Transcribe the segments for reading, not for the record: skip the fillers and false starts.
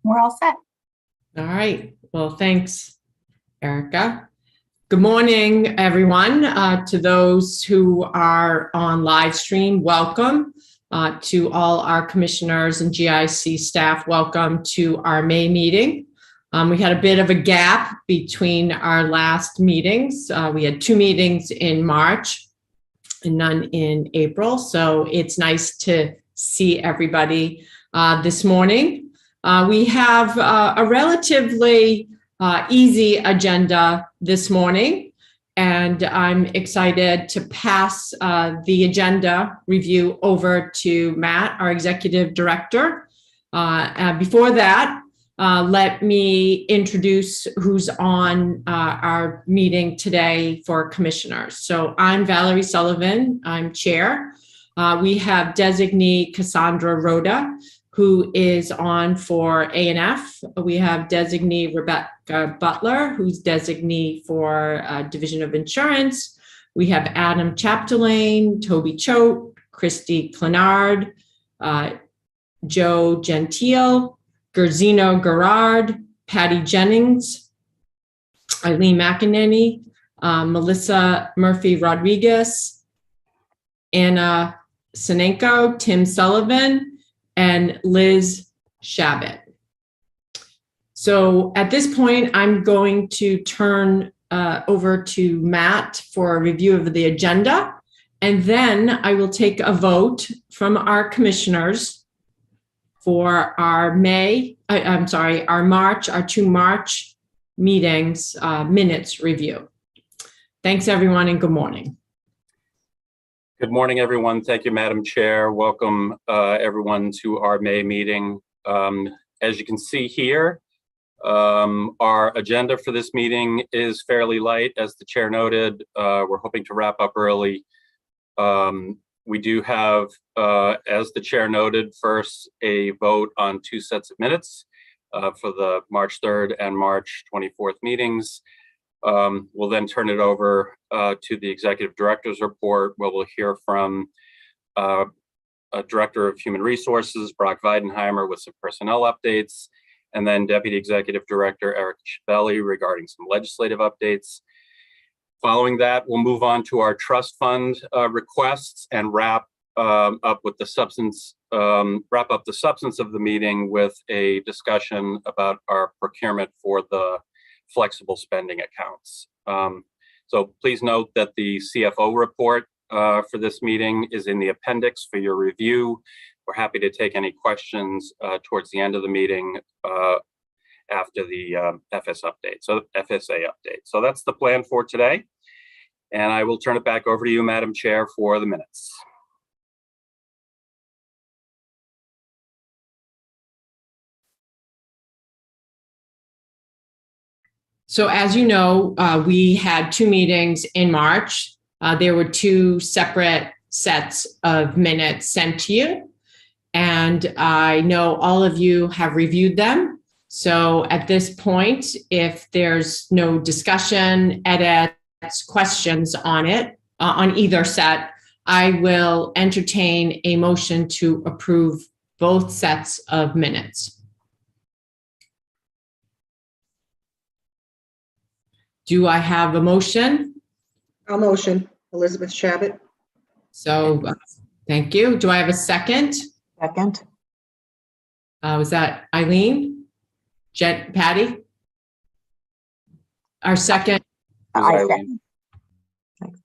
We're all set. All right. Well, thanks, Erica. Good morning, everyone. To those who are on live stream, welcome. To all our commissioners and GIC staff, welcome to our May meeting. We had a bit of a gap between our last meetings. We had 2 meetings in March and none in April. So it's nice to see everybody this morning. We have a relatively easy agenda this morning, and I'm excited to pass the agenda review over to Matt, our Executive Director. Before that, let me introduce who's on our meeting today for commissioners. So I'm Valerie Sullivan, I'm chair. We have designee Cassandra Rhoda, who is on for A&F. We have designee Rebecca Butler, who's designee for Division of Insurance. We have Adam Chapdelaine, Toby Choate, Christy Clenard, Joe Gentile, Gerzino Gerard, Patty Jennings, Eileen McEnany, Melissa Murphy Rodriguez, Anna Sinenko, Tim Sullivan, and Liz Shabbat. So at this point, I'm going to turn over to Matt for a review of the agenda, and then I will take a vote from our commissioners for our our 2 March meetings minutes review. Thanks, everyone, and good morning. Good morning, everyone. Thank you, Madam Chair. Welcome, everyone, to our May meeting. As you can see here, our agenda for this meeting is fairly light. As the chair noted, we're hoping to wrap up early. We do have, as the chair noted, first a vote on 2 sets of minutes for the March 3rd and March 24th meetings. We'll then turn it over to the Executive Director's report, where we'll hear from a Director of Human Resources, Brock Weidenheimer, with some personnel updates, and then Deputy Executive Director Eric Chiavelli regarding some legislative updates. Following that, we'll move on to our trust fund requests and wrap up the substance of the meeting with a discussion about our procurement for the flexible spending accounts. So please note that the CFO report for this meeting is in the appendix for your review. We're happy to take any questions towards the end of the meeting after the FSA update. So that's the plan for today. And I will turn it back over to you, Madam Chair, for the minutes. So as you know, we had 2 meetings in March. There were 2 separate sets of minutes sent to you. And I know all of you have reviewed them. So at this point, if there's no discussion, edits, questions on it, on either set, I will entertain a motion to approve both sets of minutes. Do I have a motion? I'll motion. Elizabeth Shabbat. So thank you. Do I have a second? Second. Was that Eileen? Patty? Our second? I second.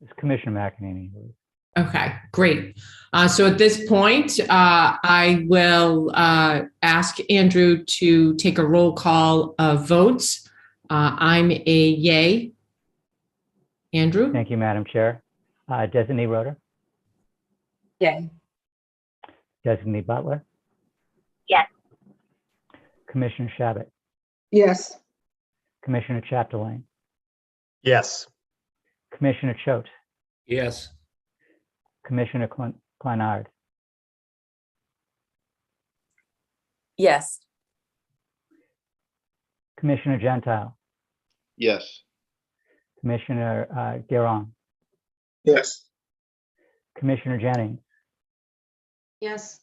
It's Commissioner McEnany. Okay, great. So at this point, I will ask Andrew to take a roll call of votes. I'm a yay. Andrew? Thank you, Madam Chair. Designee Rhoda? Yay. Designee Butler? Yes. Commissioner Shabbat? Yes. Commissioner Chapdelaine? Yes. Commissioner Choate? Yes. Commissioner Clenard? Yes. Commissioner Gentile? Yes. Commissioner Guerin? Yes. Commissioner Jennings? Yes.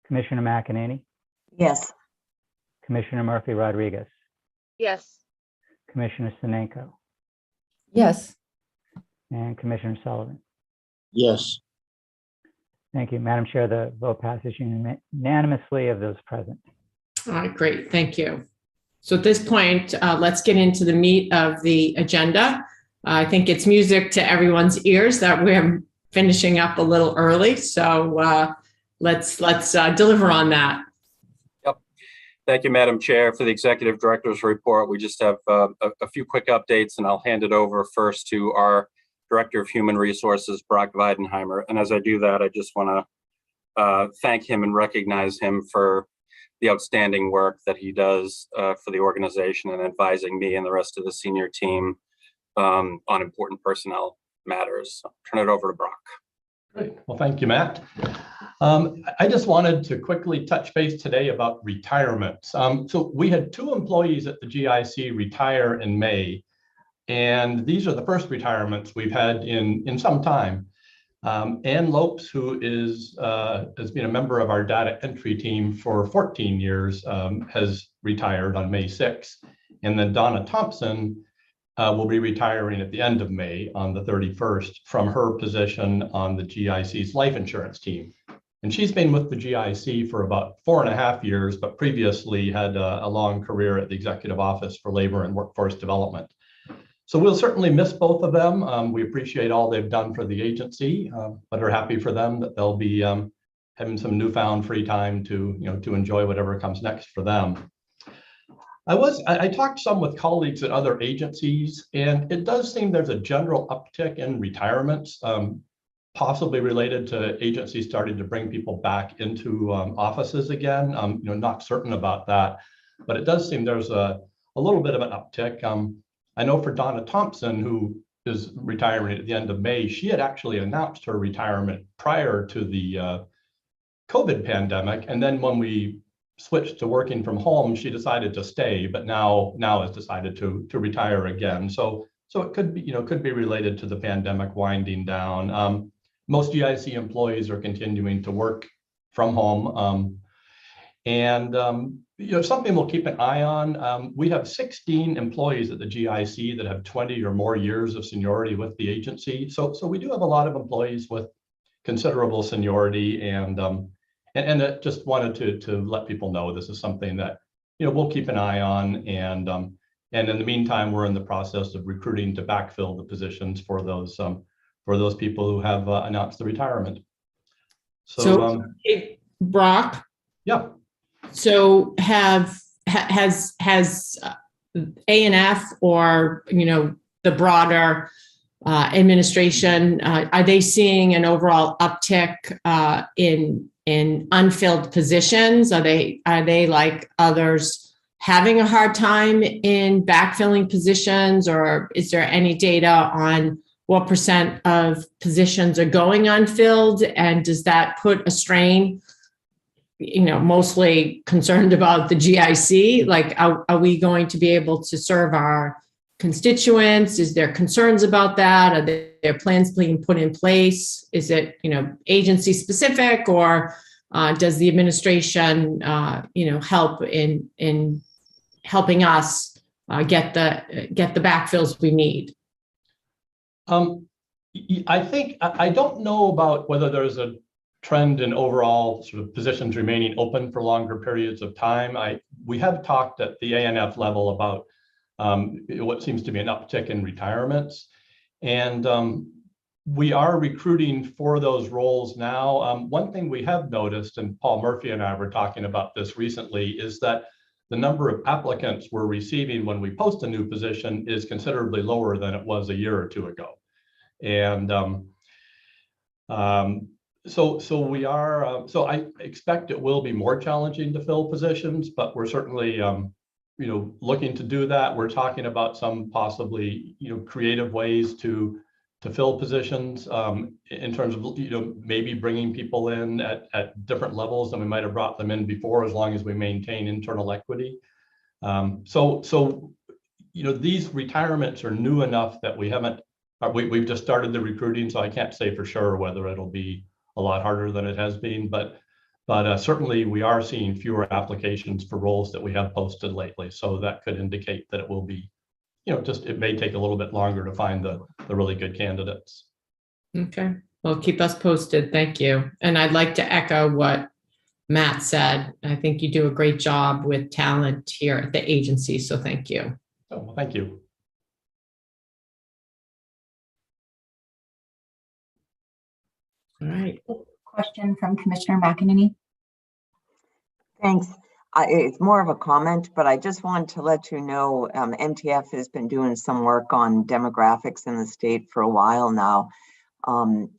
Commissioner McEnany? Yes. Commissioner Murphy Rodriguez, Yes. Commissioner Sinenko, Yes. and Commissioner Sullivan. Yes. Thank you. Madam Chair, the vote passes unanimously of those present. All right, great, thank you. So at this point, let's get into the meat of the agenda. I think it's music to everyone's ears that we're finishing up a little early, so let's deliver on that. Thank you, Madam Chair. For the Executive Director's report, we just have a few quick updates, and I'll hand it over first to our Director of Human Resources, Brock Weidenheimer. And as I do that, I just want to thank him and recognize him for the outstanding work that he does for the organization and advising me and the rest of the senior team on important personnel matters. I'll turn it over to Brock. Great. Well, thank you, Matt. I just wanted to quickly touch base today about retirements. So we had 2 employees at the GIC retire in May, and these are the first retirements we've had in some time. Ann Lopes, who has been a member of our data entry team for 14 years, has retired on May 6th. And then Donna Thompson will be retiring at the end of May on the 31st from her position on the GIC's life insurance team. And she's been with the GIC for about 4.5 years, but previously had a long career at the Executive Office for Labor and Workforce Development. So we'll certainly miss both of them. We appreciate all they've done for the agency, but are happy for them that they'll be having some newfound free time to enjoy whatever comes next for them. I talked some with colleagues at other agencies, and it does seem there's a general uptick in retirements, possibly related to agencies starting to bring people back into offices again. Not certain about that, but it does seem there's a little bit of an uptick. I know for Donna Thompson, who is retiring at the end of May, she had actually announced her retirement prior to the COVID pandemic. And then when we switched to working from home, she decided to stay, but now has decided to retire again. So it could be related to the pandemic winding down. Most GIC employees are continuing to work from home. Something we'll keep an eye on. We have 16 employees at the GIC that have 20 or more years of seniority with the agency. So we do have a lot of employees with considerable seniority, and I just wanted to let people know this is something that we'll keep an eye on. And in the meantime, we're in the process of recruiting to backfill the positions for those people who have announced the retirement. So hey, Brock. Yeah. So has A&F or the broader administration, are they seeing an overall uptick in unfilled positions? Are they like others having a hard time in backfilling positions, or is there any data on what % of positions are going unfilled, and does that put a strain? Mostly concerned about the GIC, like are we going to be able to serve our constituents? Is there concerns about that? Are there plans being put in place? Is it agency specific, or does the administration help in helping us get the backfills we need? I think I don't know about whether there's a trend in overall sort of positions remaining open for longer periods of time. We have talked at the A&F level about what seems to be an uptick in retirements, and we are recruiting for those roles now. One thing we have noticed, and Paul Murphy and I were talking about this recently, is that the number of applicants we're receiving when we post a new position is considerably lower than it was a year or two ago. And so we are, so I expect it will be more challenging to fill positions, but we're certainly, looking to do that. We're talking about some possibly, creative ways to fill positions in terms of, maybe bringing people in at different levels than we might have brought them in before, as long as we maintain internal equity. So these retirements are new enough that we've just started the recruiting, so I can't say for sure whether it'll be a lot harder than it has been, but But certainly we are seeing fewer applications for roles that we have posted lately. So that could indicate that it will be, just it may take a little bit longer to find the really good candidates. Okay, well, keep us posted. Thank you. And I'd like to echo what Matt said. I think you do a great job with talent here at the agency, so thank you. So, well, thank you. All right. Question from Commissioner McEnany. Thanks. It's more of a comment, but I just wanted to let you know, NTF has been doing some work on demographics in the state for a while now. And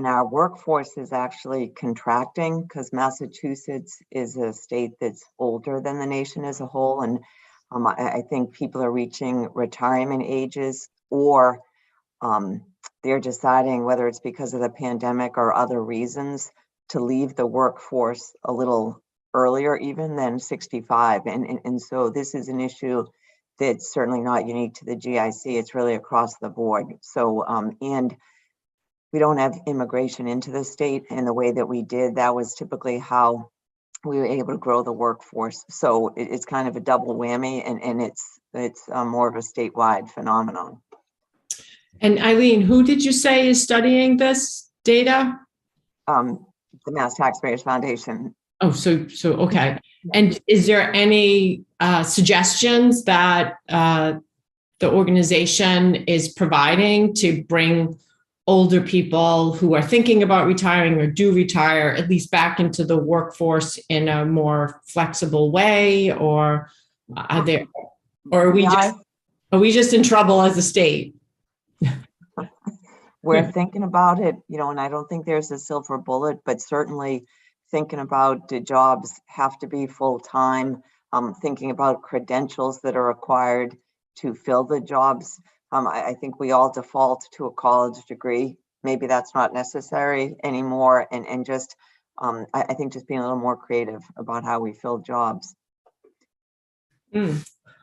our workforce is actually contracting because Massachusetts is a state that's older than the nation as a whole. And I think people are reaching retirement ages, or they're deciding, whether it's because of the pandemic or other reasons, to leave the workforce a little earlier even than 65. And so this is an issue that's certainly not unique to the GIC. It's really across the board. So, and we don't have immigration into the state in the way that we did. That was typically how we were able to grow the workforce. So it's kind of a double whammy, and it's more of a statewide phenomenon. And Eileen, who did you say is studying this data? The Mass Taxpayers Foundation. Oh, so okay. And is there any suggestions that the organization is providing to bring older people who are thinking about retiring or do retire at least back into the workforce in a more flexible way, or are there, or are we just in trouble as a state? We're thinking about it, and I don't think there's a silver bullet, but certainly thinking about, do jobs have to be full-time? Thinking about credentials that are required to fill the jobs. I think we all default to a college degree. Maybe that's not necessary anymore. And just, I think just being a little more creative about how we fill jobs.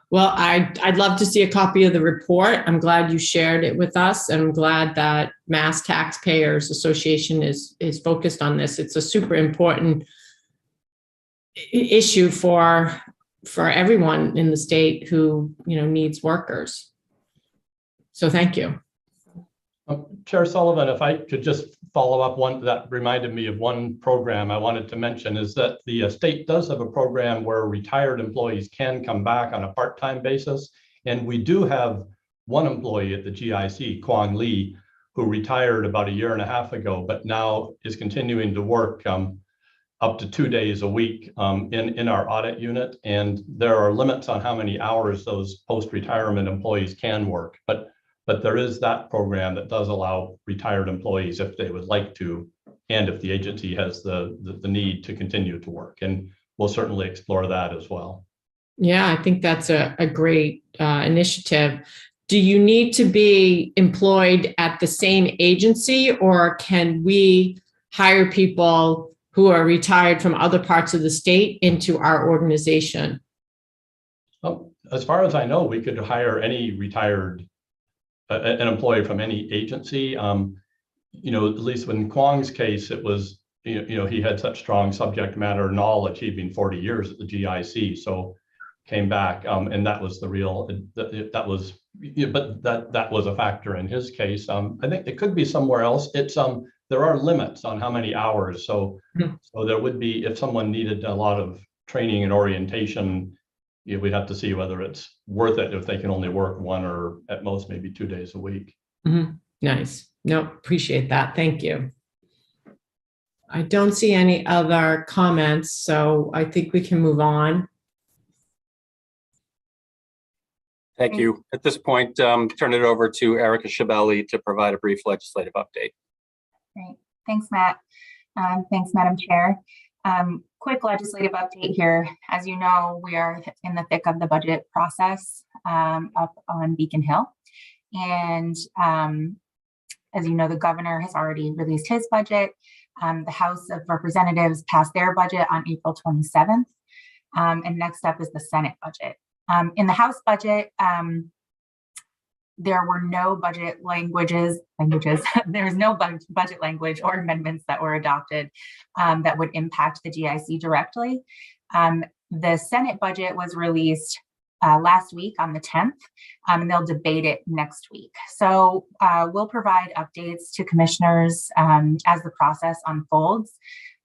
Well, I'd love to see a copy of the report. I'm glad you shared it with us. And I'm glad that Mass Taxpayers Association is focused on this. It's a super important issue for everyone in the state who, needs workers. So thank you. Chair Sullivan, if I could just follow up, one that reminded me of one program I wanted to mention, is that the state does have a program where retired employees can come back on a part-time basis. And we do have one employee at the GIC, Kwong Lee, who retired about 1.5 years ago, but now is continuing to work up to 2 days a week in our audit unit. And there are limits on how many hours those post-retirement employees can work. But there is that program that does allow retired employees, if they would like to, and if the agency has the need, to continue to work. And we'll certainly explore that as well. Yeah, I think that's a great initiative. Do you need to be employed at the same agency, or can we hire people who are retired from other parts of the state into our organization? As far as I know, we could hire any retired an employee from any agency. At least in Kwong's case, it was, he had such strong subject matter knowledge. He'd been 40 years at the GIC, so came back, and that was the real, that was a factor in his case. I think it could be somewhere else. It's there are limits on how many hours. So there would be, if someone needed a lot of training and orientation, we'd have to see whether it's worth it if they can only work 1 or at most maybe 2 days a week. Nice. No, appreciate that. Thank you. I don't see any other comments, so I think we can move on. Thank you. At this point, turn it over to Erica Shabelli to provide a brief legislative update. Great. Thanks, Matt. Thanks, Madam Chair. Quick legislative update here. As you know, we are in the thick of the budget process up on Beacon Hill. And as you know, the governor has already released his budget. The House of Representatives passed their budget on April 27th. And next up is the Senate budget. In the House budget, there were no budget languages, there's no budget language or amendments that were adopted that would impact the GIC directly. The Senate budget was released last week on the 10th, and they'll debate it next week. So we'll provide updates to commissioners as the process unfolds.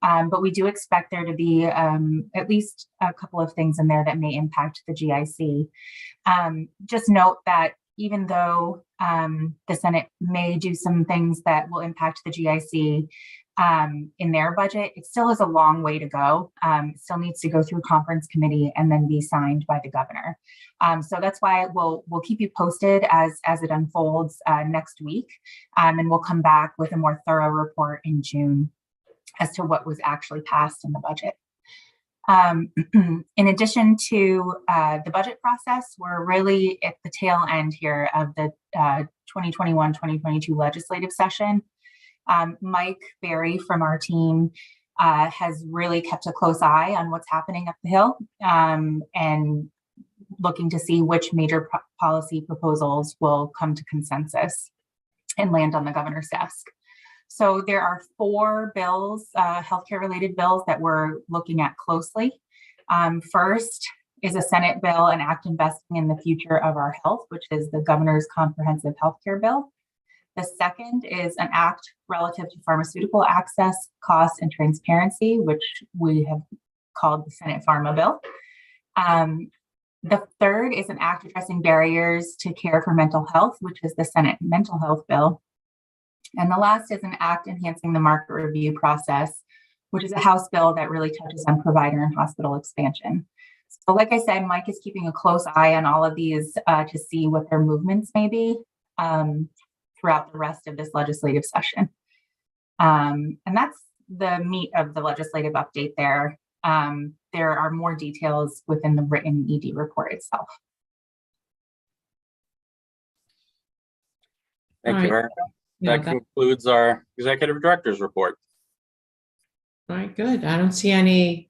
But we do expect there to be at least a couple of things in there that may impact the GIC. Just note that even though the Senate may do some things that will impact the GIC in their budget, it still has a long way to go. It still needs to go through conference committee and then be signed by the governor. So that's why we'll keep you posted as it unfolds next week, and we'll come back with a more thorough report in June as to what was actually passed in the budget. In addition to the budget process, we're really at the tail end here of the 2021-2022 legislative session. Mike Berry from our team has really kept a close eye on what's happening up the Hill and looking to see which major policy proposals will come to consensus and land on the governor's desk. So there are 4 bills, healthcare related bills that we're looking at closely. First is a Senate bill, an act investing in the future of our health, which is the governor's comprehensive healthcare bill. The second is an act relative to pharmaceutical access, cost, and transparency, which we have called the Senate Pharma Bill. The third is an act addressing barriers to care for mental health, which is the Senate Mental Health Bill. And the last is an act enhancing the market review process, which is a House bill that really touches on provider and hospital expansion. So like I said, Mike is keeping a close eye on all of these to see what their movements may be throughout the rest of this legislative session. And that's the meat of the legislative update there. There are more details within the written ED report itself. Thank you, Eric. That concludes our executive director's report. All right, good. I don't see any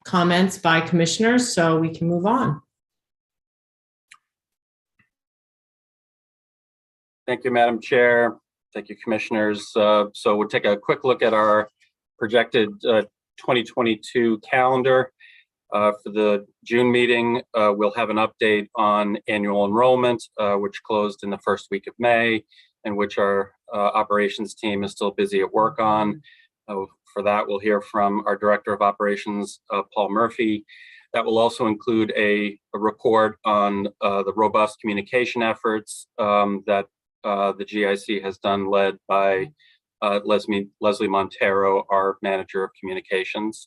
comments by commissioners, so we can move on. Thank you, Madam Chair. Thank you, commissioners. So we'll take a quick look at our projected 2022 calendar. For the June meeting, we'll have an update on annual enrollment, which closed in the first week of May, and which our operations team is still busy at work on. For that, we'll hear from our Director of Operations, Paul Murphy. That will also include a report on the robust communication efforts that the GIC has done, led by Leslie Montero, our Manager of Communications.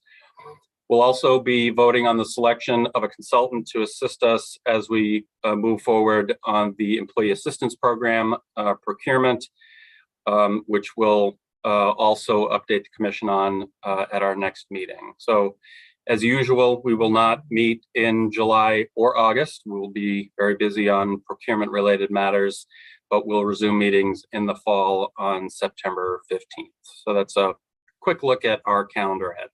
We'll also be voting on the selection of a consultant to assist us as we move forward on the Employee Assistance Program procurement, which we'll also update the Commission on at our next meeting. So as usual, we will not meet in July or August. We will be very busy on procurement related matters, but we'll resume meetings in the fall on September 15th. So that's a quick look at our calendar ahead.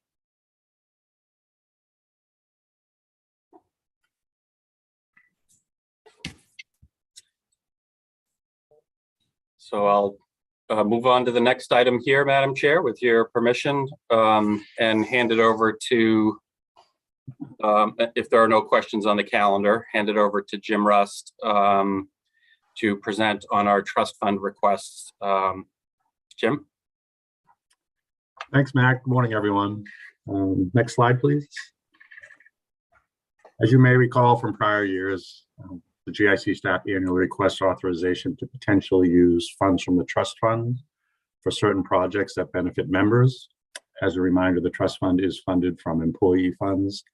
So I'll move on to the next item here, Madam Chair, with your permission, and hand it over to, if there are no questions on the calendar, hand it over to Jim Rust to present on our trust fund requests. Jim? Thanks, Matt. Good morning, everyone. Next slide, please. As you may recall from prior years, the GIC staff annually requests authorization to potentially use funds from the trust fund for certain projects that benefit members. As a reminder, the trust fund is funded from employee funds,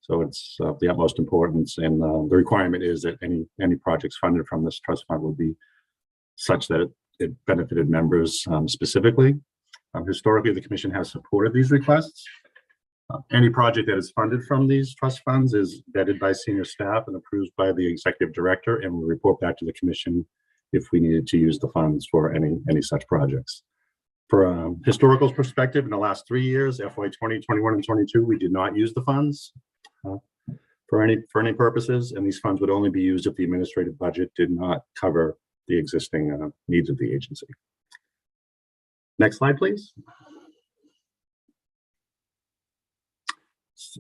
so it's of the utmost importance, and the requirement is that any projects funded from this trust fund will be such that it benefited members specifically. Historically, the Commission has supported these requests. Any project that is funded from these trust funds is vetted by senior staff and approved by the Executive Director, and will report back to the Commission if we needed to use the funds for any such projects. For historical perspective, in the last 3 years, FY 20, 21, and 22, we did not use the funds. for any purposes, and these funds would only be used if the administrative budget did not cover the existing needs of the agency. Next slide, please.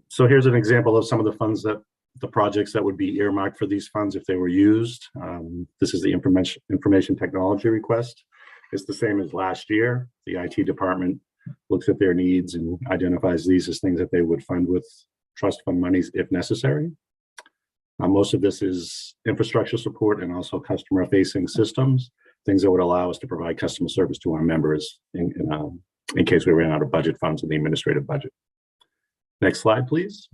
So here's an example of some of the funds that the projects that would be earmarked for these funds if they were used. This is the information technology request. It's the same as last year. The IT department looks at their needs and identifies these as things that they would fund with trust fund monies if necessary. Most of this is infrastructure support and also customer facing systems, things that would allow us to provide customer service to our members in case we ran out of budget funds in the administrative budget. Next slide, please.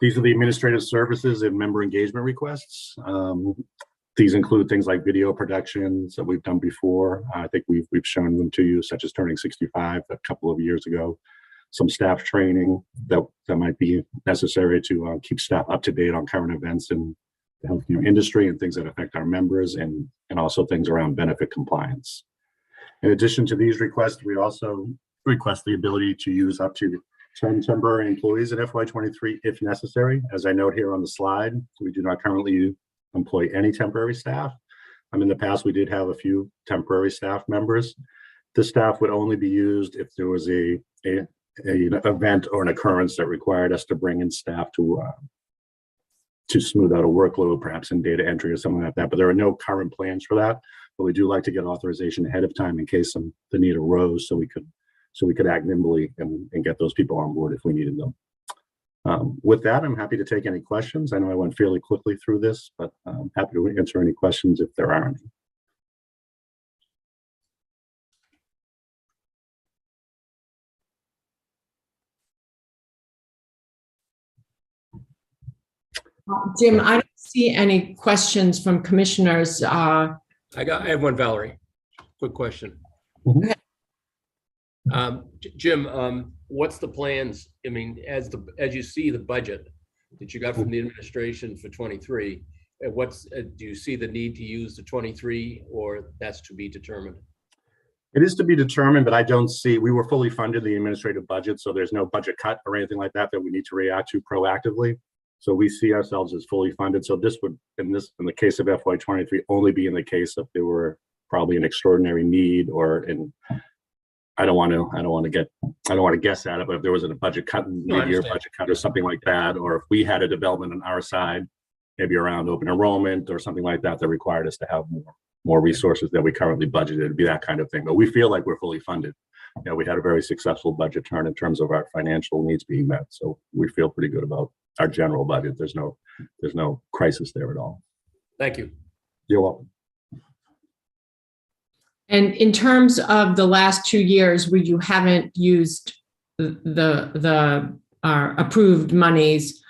These are the administrative services and member engagement requests. These include things like video productions that we've done before. I think we've shown them to you, such as Turning 65 a couple of years ago. Some staff training that might be necessary to keep staff up to date on current events in the healthcare industry and things that affect our members, and also things around benefit compliance. In addition to these requests, we also request the ability to use up to 10 temporary employees in FY23 if necessary. As I note here on the slide, we do not currently employ any temporary staff. In the past, we did have a few temporary staff members. The staff would only be used if there was an event or an occurrence that required us to bring in staff to smooth out a workload, perhaps in data entry or something like that. But there are no current plans for that. But we do like to get authorization ahead of time in case the need arose, so we could act nimbly and get those people on board if we needed them. With that, I'm happy to take any questions. I know I went fairly quickly through this, but I'm happy to answer any questions if there are any. Jim, I don't see any questions from commissioners. I have one, Valerie. Quick question. Mhm. Jim, what's the plans? I mean, as you see the budget that you got from the administration for 23, do you see the need to use the 23, or that's to be determined? It is to be determined, but I don't see, we were fully funded the administrative budget, so there's no budget cut or anything like that we need to react to proactively. So we see ourselves as fully funded. So this would, in the case of FY23, only be in the case if there were probably an extraordinary need, or I don't want to guess at it, but if there was a budget cut, mid-year budget cut or something like that, or if we had a development on our side, maybe around open enrollment or something like that required us to have more resources that we currently budgeted, it'd be that kind of thing. But we feel like we're fully funded. We had a very successful budget turn in terms of our financial needs being met. So we feel pretty good about our general budget. There's no crisis there at all. Thank you. You're welcome. And in terms of the last 2 years where you haven't used the approved monies,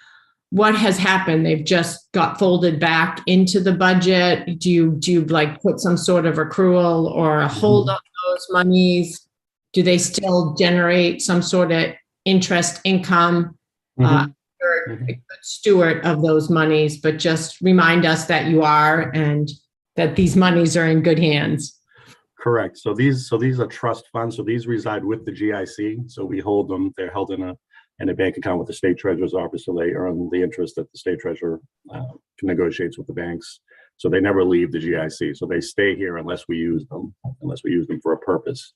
what has happened? They've just got folded back into the budget. Do you like put some sort of accrual or a hold on those monies? Do they still generate some sort of interest income? You're a good steward of those monies, but just remind us that you are, and that these monies are in good hands. Correct. So these are trust funds. So these reside with the GIC. So we hold them. They're held in a bank account with the state treasurer's office. So they earn the interest that the state treasurer negotiates with the banks. So they never leave the GIC. So they stay here unless we use them for a purpose.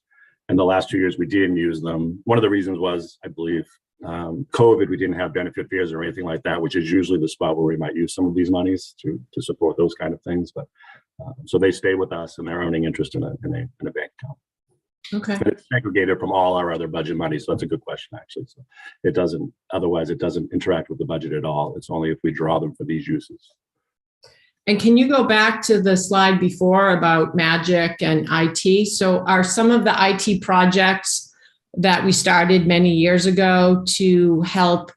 And the last 2 years we didn't use them. One of the reasons was, I believe, COVID. We didn't have benefit fees or anything like that, which is usually the spot where we might use some of these monies to support those kind of things. But so they stay with us, and they're earning interest in a bank account. Okay. But it's segregated from all our other budget money. So that's a good question, actually. So it doesn't interact with the budget at all. It's only if we draw them for these uses. And can you go back to the slide before about Magic and IT? So are some of the IT projects that we started many years ago to help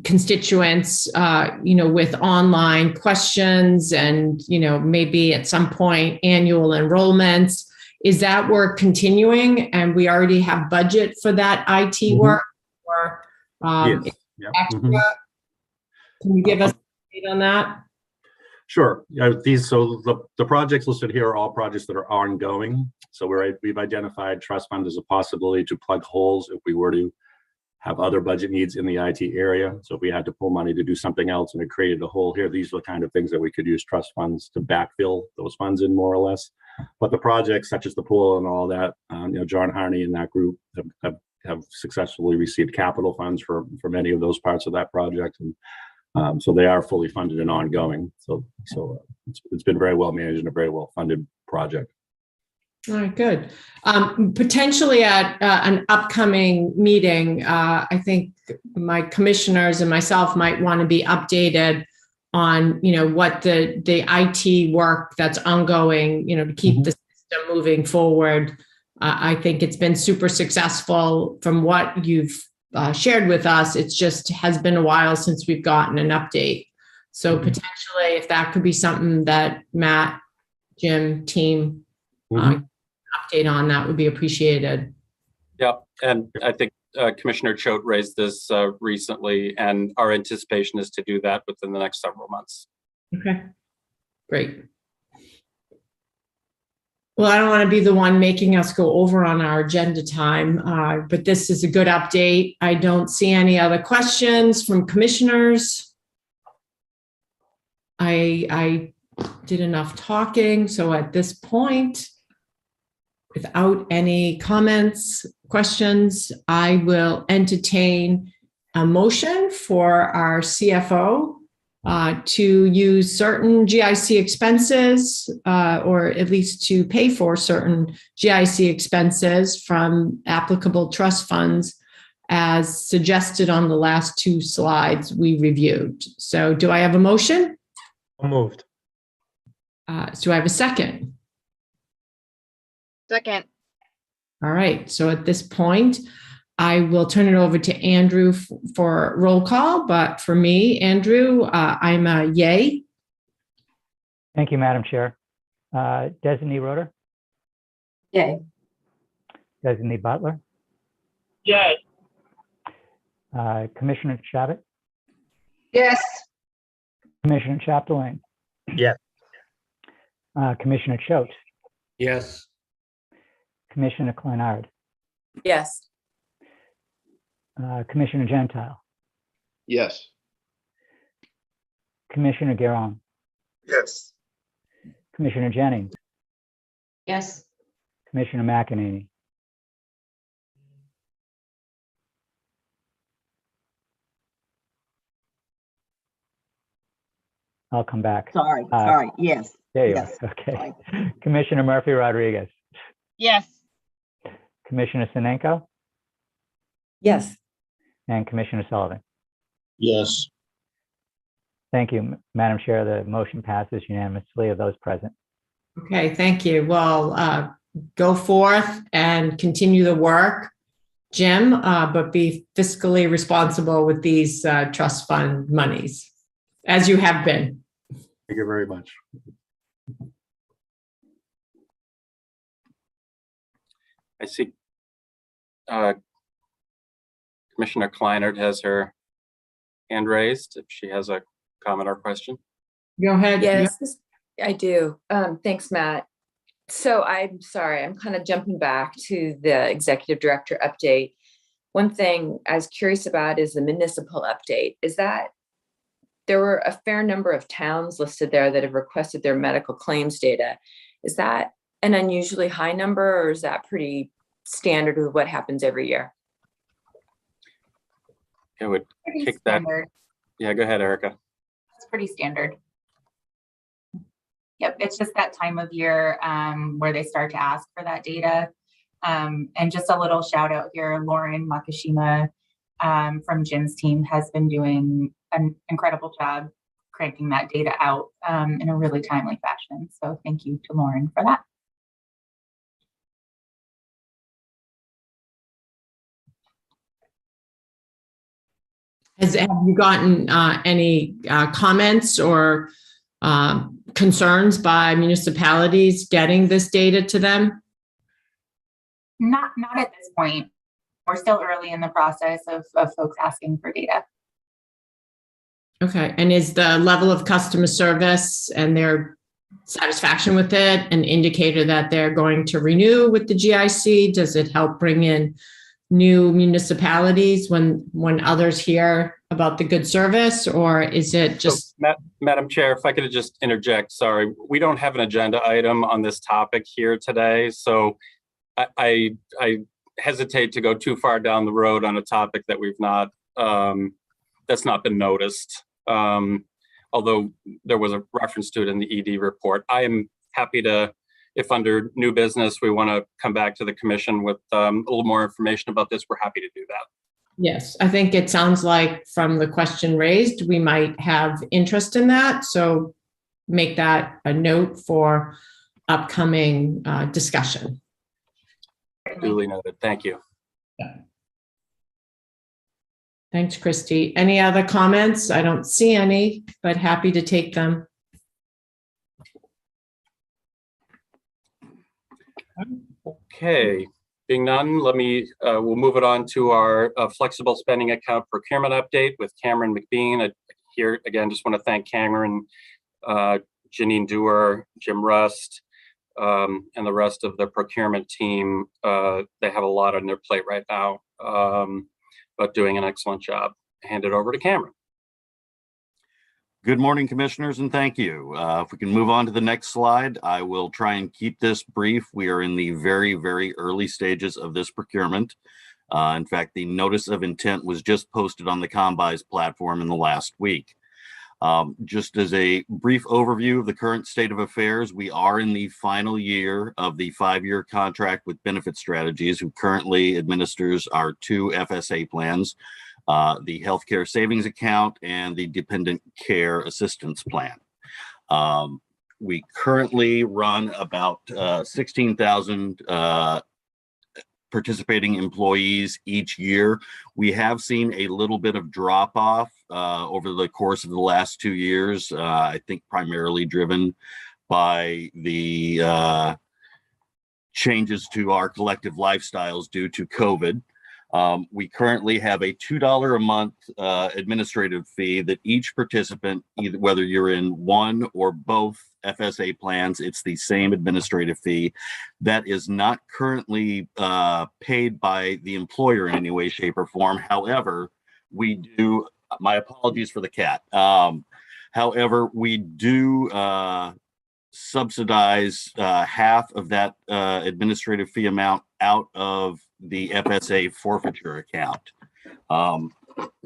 constituents, with online questions and, maybe at some point annual enrollments, is that work continuing, and we already have budget for that IT work? Or Yes. Yeah. extra? Can you give us an update on that? Sure. The projects listed here are all projects that are ongoing. So we've identified trust fund as a possibility to plug holes if we were to have other budget needs in the IT area. So if we had to pull money to do something else and it created a hole here, these are the kind of things that we could use trust funds to backfill those funds in, more or less. But the projects such as the pool and all that, John Harney and that group have successfully received capital funds for many of those parts of that project. And so they are fully funded and ongoing. So it's been very well managed and a very well funded project. All right, good. Potentially at an upcoming meeting, I think my commissioners and myself might want to be updated on, what the IT work that's ongoing, to keep the system moving forward. I think it's been super successful from what you've shared with us. It's just has been a while since we've gotten an update. So potentially, if that could be something that Matt, Jim, team update on, that would be appreciated. Yeah, and I think Commissioner Choate raised this recently, and our anticipation is to do that within the next several months. Okay, great. Well, I don't want to be the one making us go over on our agenda time, but this is a good update. I don't see any other questions from commissioners. I did enough talking, so at this point, without any comments, questions, I will entertain a motion for our CFO to use certain GIC expenses, or at least to pay for certain GIC expenses from applicable trust funds as suggested on the last two slides we reviewed. So do I have a motion? Moved. Do I have a second? Second. All right. So at this point, I will turn it over to Andrew for roll call. But for me, Andrew, I'm a yay. Thank you, Madam Chair. Designee Roeder? Yay. Designee Butler? Yay. Commissioner Chabot? Yes. Commissioner Chapdelaine? Yes. Commissioner Choate? Yes. Commissioner Clenard? Yes. Commissioner Gentile? Yes. Commissioner Guerin? Yes. Commissioner Jennings? Yes. Commissioner McEnany? I'll come back. Sorry, yes. There you Yes. are. Okay. Commissioner Murphy Rodriguez? Yes. Commissioner Sinenko? Yes. And Commissioner Sullivan? Yes. Thank you, Madam Chair. The motion passes unanimously of those present. Okay, thank you. Well, go forth and continue the work, Jim, but be fiscally responsible with these trust fund monies, as you have been. Thank you very much. I see Commissioner Kleinert has her hand raised if she has a comment or question. Go ahead. Yes, I do. Thanks, Matt. So I'm sorry, I'm kind of jumping back to the executive director update. One thing I was curious about is the municipal update. Is that there were a fair number of towns listed there that have requested their medical claims data. Is that an unusually high number, or is that pretty standard with what happens every year? I would Pretty kick that. standard. Yeah, go ahead, Erica. It's pretty standard. Yep, it's just that time of year where they start to ask for that data. And just a little shout out here, Lauren Makashima from Jim's team has been doing an incredible job cranking that data out in a really timely fashion. So thank you to Lauren for that. Have you gotten any comments or concerns by municipalities getting this data to them? Not at this point. We're still early in the process of folks asking for data. Okay, and is the level of customer service and their satisfaction with it an indicator that they're going to renew with the GIC? Does it help bring in new municipalities when others hear about the good service, or is it just? So, Madam Chair, if I could just interject, sorry, we don't have an agenda item on this topic here today, so I hesitate to go too far down the road on a topic that we've not, that's not been noticed. Although there was a reference to it in the ED report. I am happy to, if under new business, we want to come back to the commission with a little more information about this, we're happy to do that. Yes, I think it sounds like from the question raised, we might have interest in that. So make that a note for upcoming discussion. Duly noted. Thank you. Thanks, Christy. Any other comments? I don't see any, but happy to take them. Okay, being none, we'll move it on to our flexible spending account procurement update with Cameron McBean. Here again, just want to thank Cameron, Janine Dewar, Jim Rust, and the rest of the procurement team. They have a lot on their plate right now, but doing an excellent job. Hand it over to Cameron. Good morning, commissioners, and thank you. If we can move on to the next slide, I will try and keep this brief. We are in the very, very early stages of this procurement. In fact, the notice of intent was just posted on the Combis platform in the last week. Just as a brief overview of the current state of affairs, we are in the final year of the 5-year contract with Benefit Strategies, who currently administers our 2 FSA plans, the Healthcare Savings Account and the Dependent Care Assistance Plan. We currently run about 16,000 participating employees each year. We have seen a little bit of drop off over the course of the last 2 years, I think primarily driven by the changes to our collective lifestyles due to COVID. We currently have a $2 a month administrative fee that each participant, either whether you're in one or both FSA plans, it's the same administrative fee. That is not currently paid by the employer in any way, shape, or form. However, we do, my apologies for the cat. However, we do subsidize half of that administrative fee amount out of the FSA forfeiture account.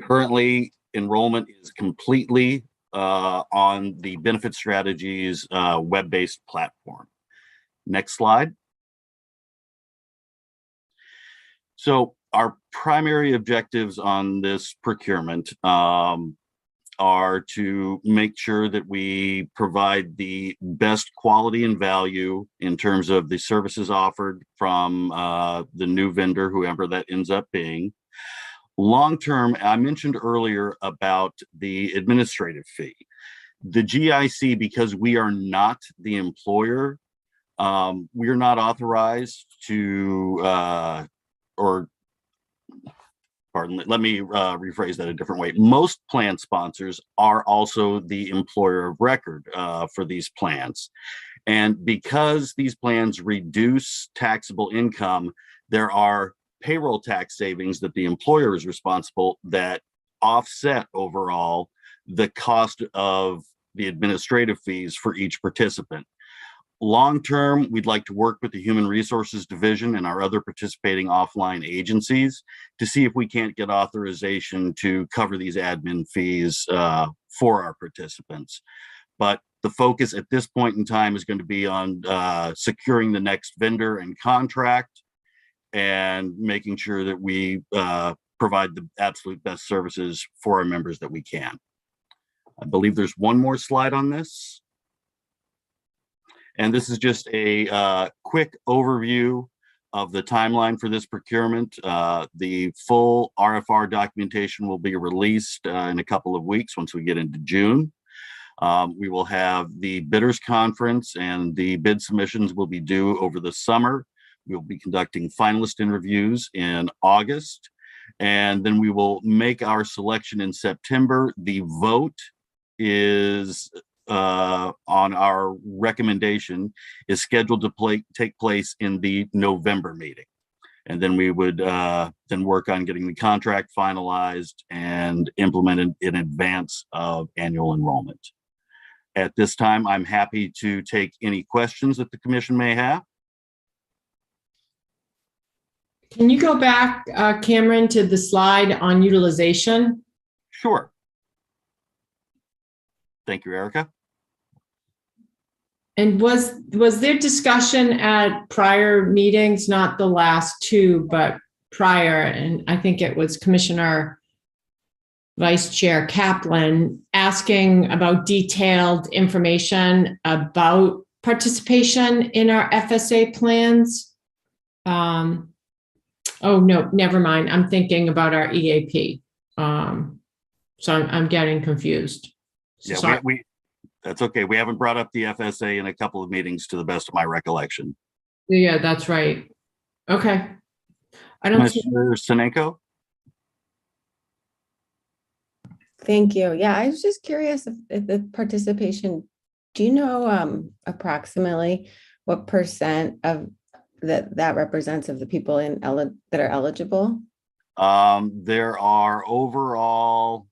Currently, enrollment is completely on the Benefit Strategies web-based platform. Next slide. So our primary objectives on this procurement are to make sure that we provide the best quality and value in terms of the services offered from the new vendor, whoever that ends up being. Long-term, I mentioned earlier about the administrative fee. The GIC, because we are not the employer, we are not authorized to, let me rephrase that a different way. Most plan sponsors are also the employer of record for these plans. And because these plans reduce taxable income, there are payroll tax savings that the employer is responsible that offset overall the cost of the administrative fees for each participant. Long-term, we'd like to work with the Human Resources Division and our other participating offline agencies to see if we can't get authorization to cover these admin fees for our participants. But the focus at this point in time is going to be on securing the next vendor and contract and making sure that we provide the absolute best services for our members that we can. I believe there's one more slide on this. And this is just a quick overview of the timeline for this procurement. The full RFR documentation will be released in a couple of weeks once we get into June. We will have the bidders conference and the bid submissions will be due over the summer. We'll be conducting finalist interviews in August, and then we will make our selection in September. The vote is on our recommendation is scheduled to take place in the November meeting. And then we would then work on getting the contract finalized and implemented in advance of annual enrollment. At this time, I'm happy to take any questions that the commission may have. Can you go back, Cameron, to the slide on utilization? Sure. Thank you, Erica. And was there discussion at prior meetings, not the last two, but prior, and I think it was Commissioner Vice Chair Kaplan asking about detailed information about participation in our FSA plans? Oh, no, never mind. I'm thinking about our EAP. So I'm getting confused. Yeah, Sorry. That's okay. We haven't brought up the FSA in a couple of meetings to the best of my recollection. Yeah, that's right. Okay. I don't see. Commissioner Senenko? Thank you. Yeah, I was just curious if the participation, do you know approximately what percent of that represents of the people that are eligible? There are overall,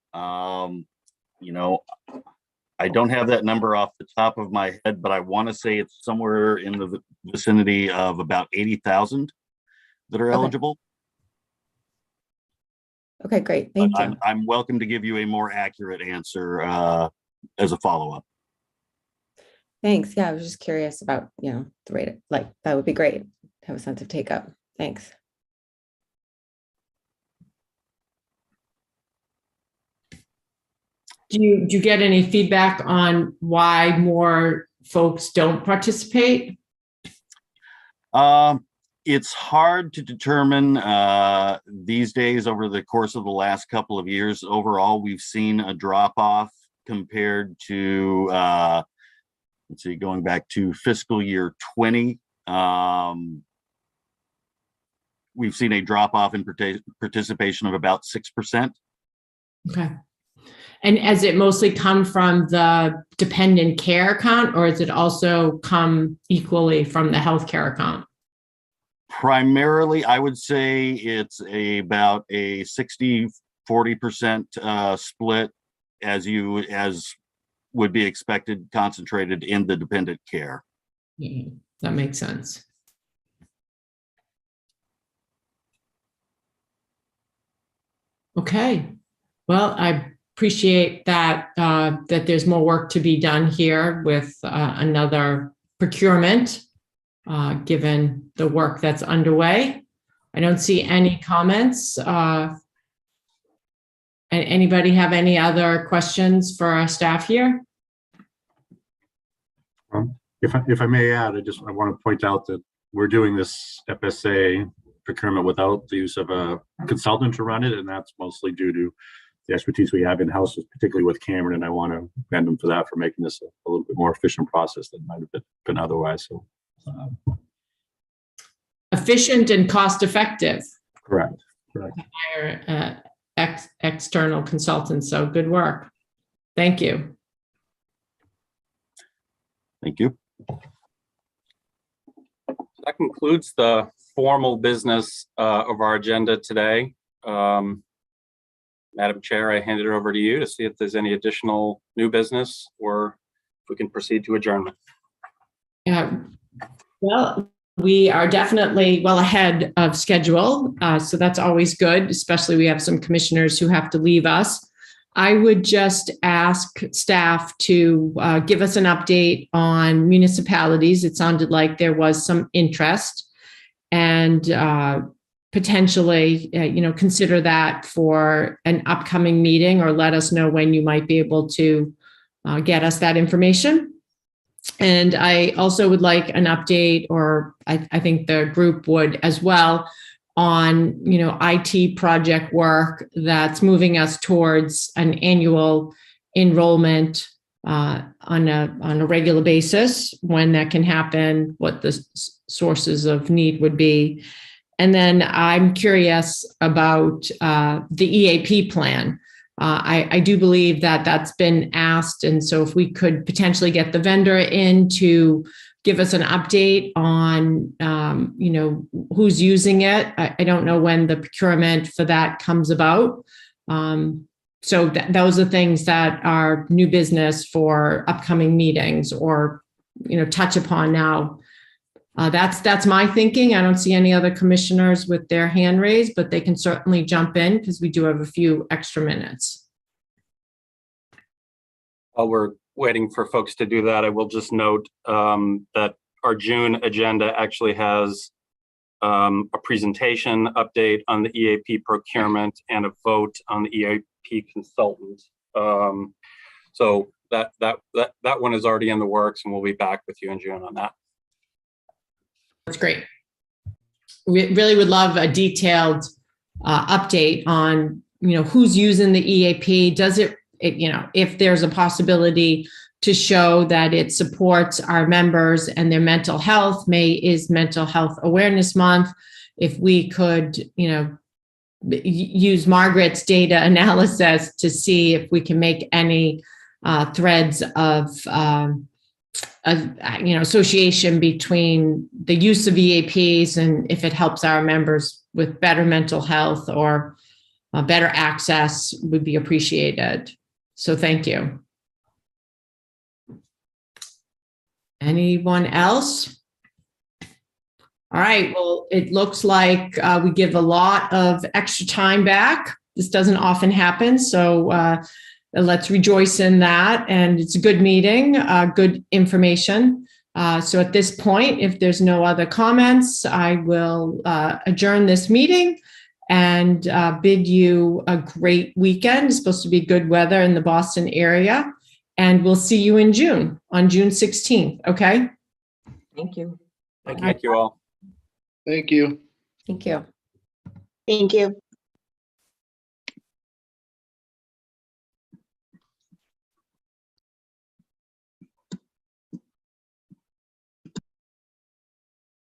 I don't have that number off the top of my head, but I want to say it's somewhere in the vicinity of about 80,000 that are eligible. Okay, great. Thank you. I'm welcome to give you a more accurate answer as a follow-up. Thanks. Yeah, I was just curious about, the rate. That would be great. Have a sense of take up. Thanks. Do you get any feedback on why more folks don't participate? It's hard to determine these days over the course of the last couple of years. Overall, we've seen a drop off compared to, let's see, going back to fiscal year 20. We've seen a drop off in participation of about 6%. Okay. And has it mostly come from the dependent care account, or has it also come equally from the healthcare account? Primarily, I would say it's about a 60-40% split, as would be expected, concentrated in the dependent care. That makes sense. Okay. Well, I appreciate that that there's more work to be done here with another procurement, given the work that's underway. I don't see any comments. Anybody have any other questions for our staff here? If I may add, I want to point out that we're doing this FSA procurement without the use of a consultant to run it, and that's mostly due to the expertise we have in-house, particularly with Cameron, and I want to commend him for that, for making this a little bit more efficient process than might have been otherwise. So, Efficient and cost effective. correct. Hire external consultants. So good work. Thank you. Thank you. That concludes the formal business of our agenda today. Madam Chair, I hand it over to you to see if there's any additional new business, or if we can proceed to adjournment. Well, we are definitely well ahead of schedule. So that's always good, especially we have some commissioners who have to leave us. I would just ask staff to give us an update on municipalities. It sounded like there was some interest, and potentially, consider that for an upcoming meeting, or let us know when you might be able to get us that information. And I also would like an update, or I think the group would as well, on IT project work that's moving us towards an annual enrollment on a regular basis, when that can happen, what the sources of need would be. And then I'm curious about the EAP plan. I do believe that that's been asked. And so if we could potentially get the vendor in to give us an update on, who's using it. I don't know when the procurement for that comes about. So those are things that are new business for upcoming meetings or, touch upon now. That's my thinking. I don't see any other commissioners with their hand raised, but they can certainly jump in because we do have a few extra minutes. While we're waiting for folks to do that, I will just note that our June agenda actually has a presentation update on the EAP procurement and a vote on the EAP consultant. So that one is already in the works, and we'll be back with you in June on that. That's great. We really would love a detailed update on, who's using the EAP. Does it, if there's a possibility to show that it supports our members and their mental health. May is Mental Health Awareness Month. If we could, use Margaret's data analysis to see if we can make any threads of, association between the use of EAPs and if it helps our members with better mental health or better access would be appreciated. So thank you. Anyone else? All right, well, it looks like we give a lot of extra time back. This doesn't often happen, so let's rejoice in that. And it's a good meeting, good information. So at this point, if there's no other comments, I will adjourn this meeting and bid you a great weekend. It's supposed to be good weather in the Boston area. And we'll see you in June, on June 16th, okay? Thank you. Thank you all. Thank you. Thank you. Thank you.